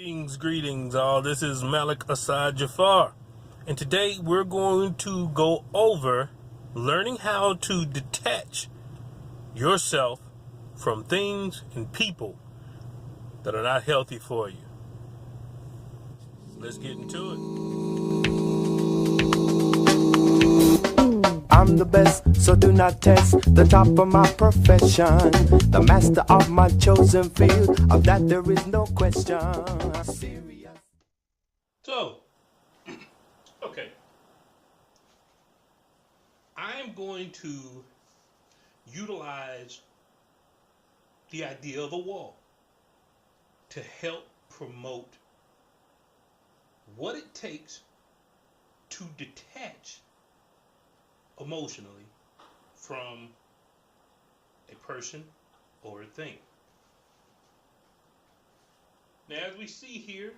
Greetings, all. This is Malik Asad Jafar, and today we're going to go over learning how to detach yourself from things and people that are not healthy for you. Let's get into it. I'm the best, so do not test the top of my profession, the master of my chosen field, of that there is no question. Serious. So, okay, I'm going to utilize the idea of a wall to help promote what it takes to detach emotionally from a person or a thing. Now, as we see here,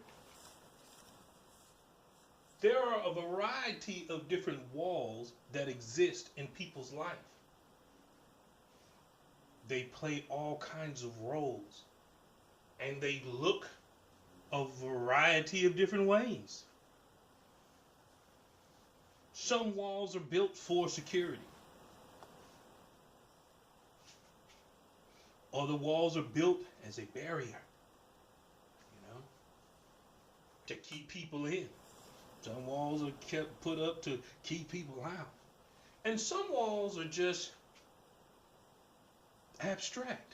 there are a variety of different walls that exist in people's life. They play all kinds of roles, and they look a variety of different ways. Some walls are built for security. Other walls are built as a barrier, to keep people in. Some walls are put up to keep people out. And some walls are just abstract.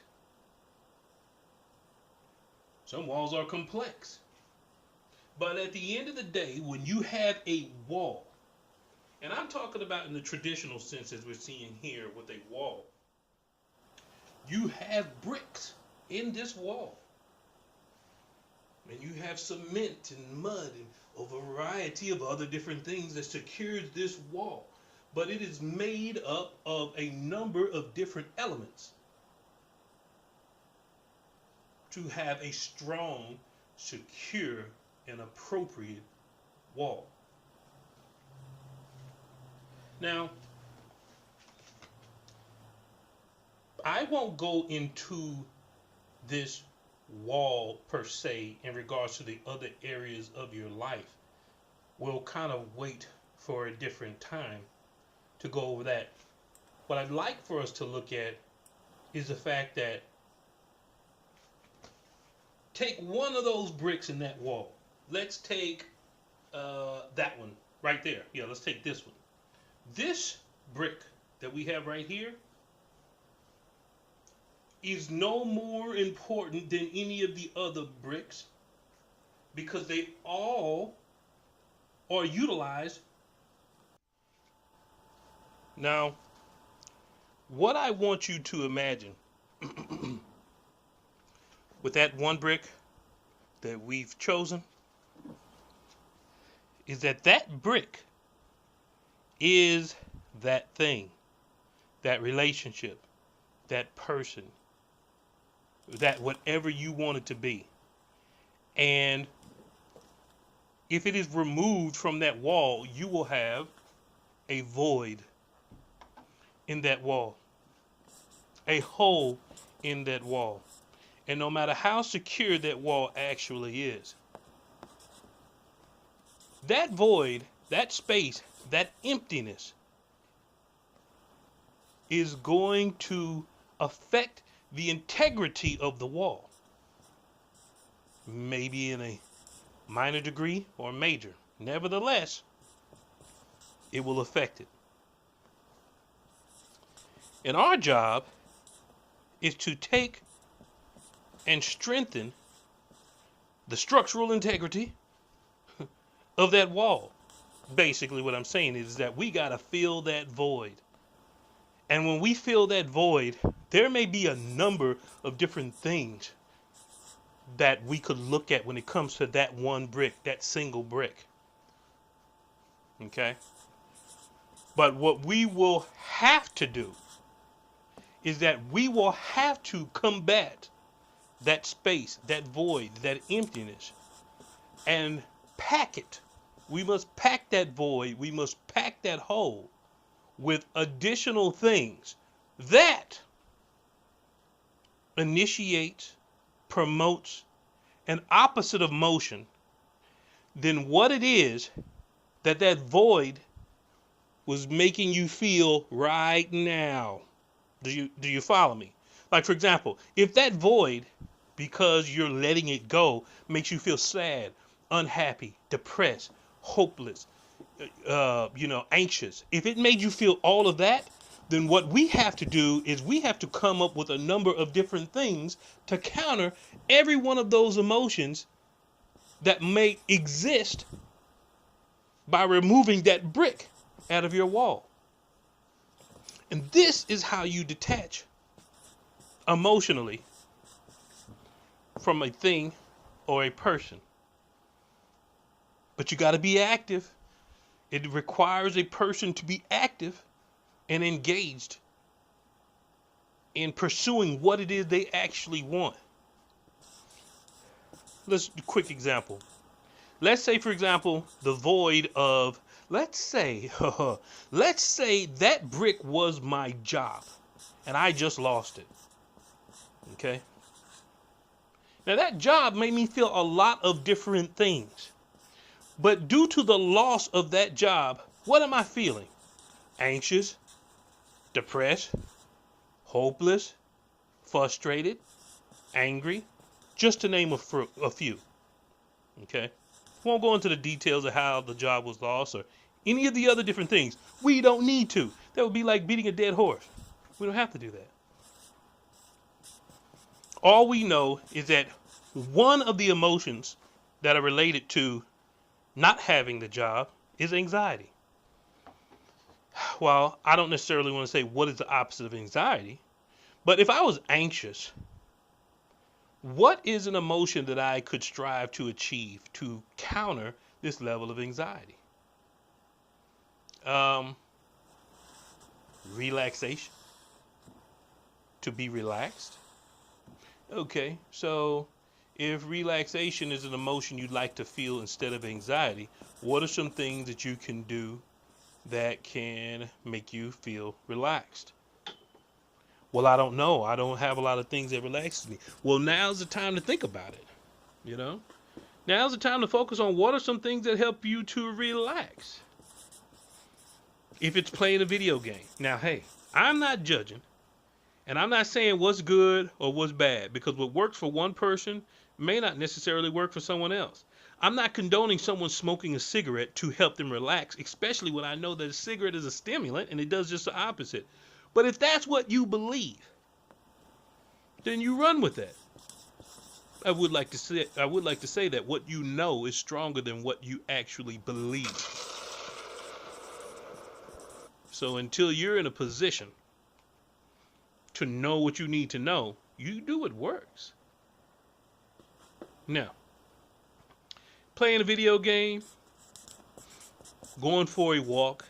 Some walls are complex. But at the end of the day, when you have a wall, and I'm talking about in the traditional sense as we're seeing here with a wall, you have bricks in this wall. And you have cement and mud and a variety of other different things that secures this wall. But it is made up of a number of different elements to have a strong, secure, and appropriate wall. Now, I won't go into this wall per se in regards to the other areas of your life. We'll kind of wait for a different time to go over that. What I'd like for us to look at is the fact that take one of those bricks in that wall. Let's take that one right there. Yeah, let's take this one. This brick that we have right here is no more important than any of the other bricks because they all are utilized. Now, what I want you to imagine with that one brick that we've chosen is that that brick is that thing, that relationship, that person, that whatever you want it to be. And if it is removed from that wall, you will have a void in that wall, a hole in that wall. And no matter how secure that wall actually is, that void, that space, that emptiness is going to affect the integrity of the wall, maybe in a minor degree or major. Nevertheless, it will affect it. And our job is to take and strengthen the structural integrity of that wall. Basically, what I'm saying is that we got to fill that void. And when we fill that void, there may be a number of different things that we could look at when it comes to that one brick, that single brick. Okay? But what we will have to do is that we will have to combat that space, that void, that emptiness, and pack it. We must pack that void, we must pack that hole with additional things that initiates, promotes, an opposite of motion, then what it is that void was making you feel right now. Do you follow me? Like, for example, if that void, because you're letting it go, makes you feel sad, unhappy, depressed, hopeless, anxious. If it made you feel all of that, then what we have to do is we have to come up with a number of different things to counter every one of those emotions that may exist by removing that brick out of your wall. And this is how you detach emotionally from a thing or a person. But you got to be active. It requires a person to be active and engaged in pursuing what it is they actually want. Let's do a quick example. Let's say, for example, the void of, let's say that brick was my job and I just lost it. Okay? Now that job made me feel a lot of different things. But due to the loss of that job, what am I feeling? Anxious, depressed, hopeless, frustrated, angry, just to name a few. Okay? Won't go into the details of how the job was lost or any of the other different things. We don't need to. That would be like beating a dead horse. We don't have to do that. All we know is that one of the emotions that are related to not having the job is anxiety. Well, I don't necessarily want to say what is the opposite of anxiety, but if I was anxious, what is an emotion that I could strive to achieve to counter this level of anxiety? Relaxation. To be relaxed. Okay, so if relaxation is an emotion you'd like to feel instead of anxiety, what are some things that you can do that can make you feel relaxed? Well, I don't know. I don't have a lot of things that relaxes me. Well, now's the time to think about it. Now's the time to focus on what are some things that help you to relax. If it's playing a video game. Now, hey, I'm not judging. And I'm not saying what's good or what's bad, because what works for one person may not necessarily work for someone else. I'm not condoning someone smoking a cigarette to help them relax, especially when I know that a cigarette is a stimulant and it does just the opposite. But if that's what you believe, then you run with that. I would like to say that what you know is stronger than what you actually believe. So until you're in a position to know what you need to know, you do what works. Now, playing a video game, going for a walk,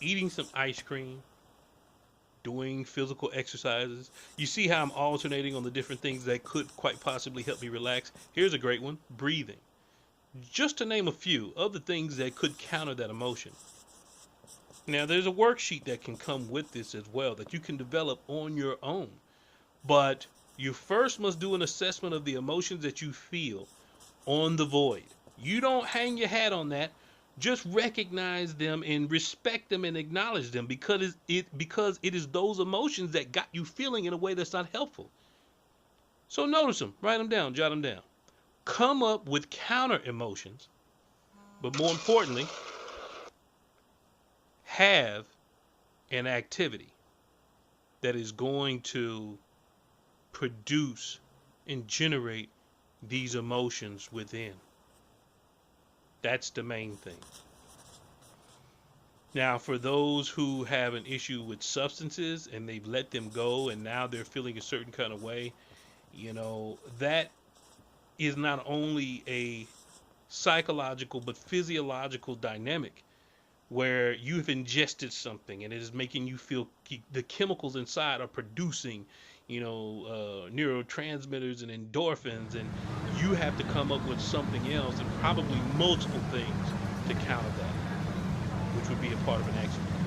eating some ice cream, doing physical exercises. You see how I'm alternating on the different things that could quite possibly help me relax? Here's a great one, breathing. Just to name a few of the things that could counter that emotion. Now, there's a worksheet that can come with this as well that you can develop on your own. But you first must do an assessment of the emotions that you feel on the void. You don't hang your hat on that. Just recognize them and respect them and acknowledge them, because it is those emotions that got you feeling in a way that's not helpful. So notice them, write them down, jot them down. Come up with counter emotions, but more importantly, have an activity that is going to produce and generate these emotions within. That's the main thing. Now, for those who have an issue with substances and they've let them go and now they're feeling a certain kind of way, that is not only a psychological but physiological dynamic where you've ingested something and it is making you feel the chemicals inside are producing, neurotransmitters and endorphins, and you have to come up with something else and probably multiple things to counter that, which would be a part of an action plan.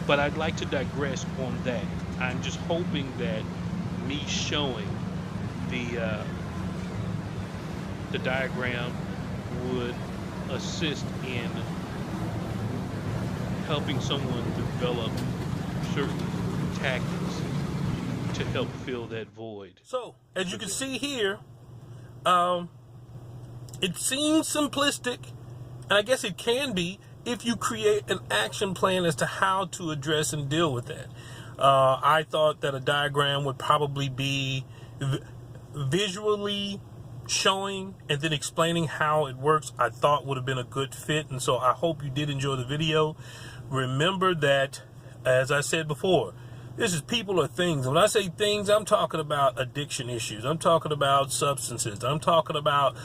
But I'd like to digress on that. I'm just hoping that me showing the diagram would assist in helping someone develop certain tactics to help fill that void. So, as you can see here, it seems simplistic, and I guess it can be if you create an action plan as to how to address and deal with that. I thought that a diagram would probably be visually showing and then explaining how it works. I thought would have been a good fit, and so I hope you did enjoy the video. Remember that, as I said before, this is people or things. When I say things, I'm talking about addiction issues. I'm talking about substances. I'm talking about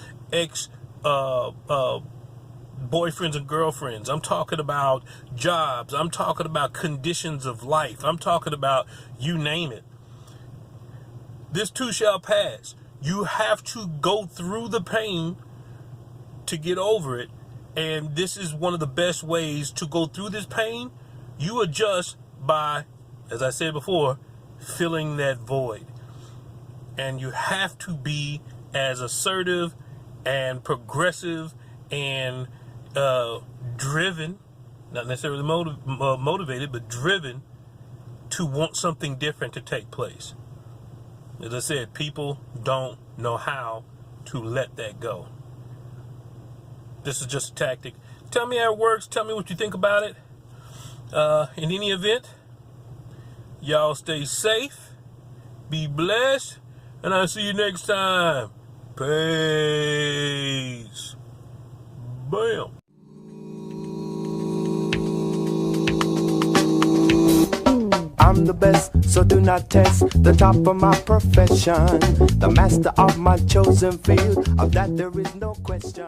boyfriends and girlfriends. I'm talking about jobs. I'm talking about conditions of life. I'm talking about you name it. This too shall pass. You have to go through the pain to get over it. And this is one of the best ways to go through this pain. You adjust by, as I said before, filling that void. And you have to be as assertive and progressive and driven, not necessarily motivated, but driven to want something different to take place. As I said, people don't know how to let that go. This is just a tactic. Tell me how it works. Tell me what you think about it. In any event, y'all stay safe, be blessed, and I'll see you next time. Peace. Bam. I'm the best, so do not test the top of my profession. The master of my chosen field, of that there is no question.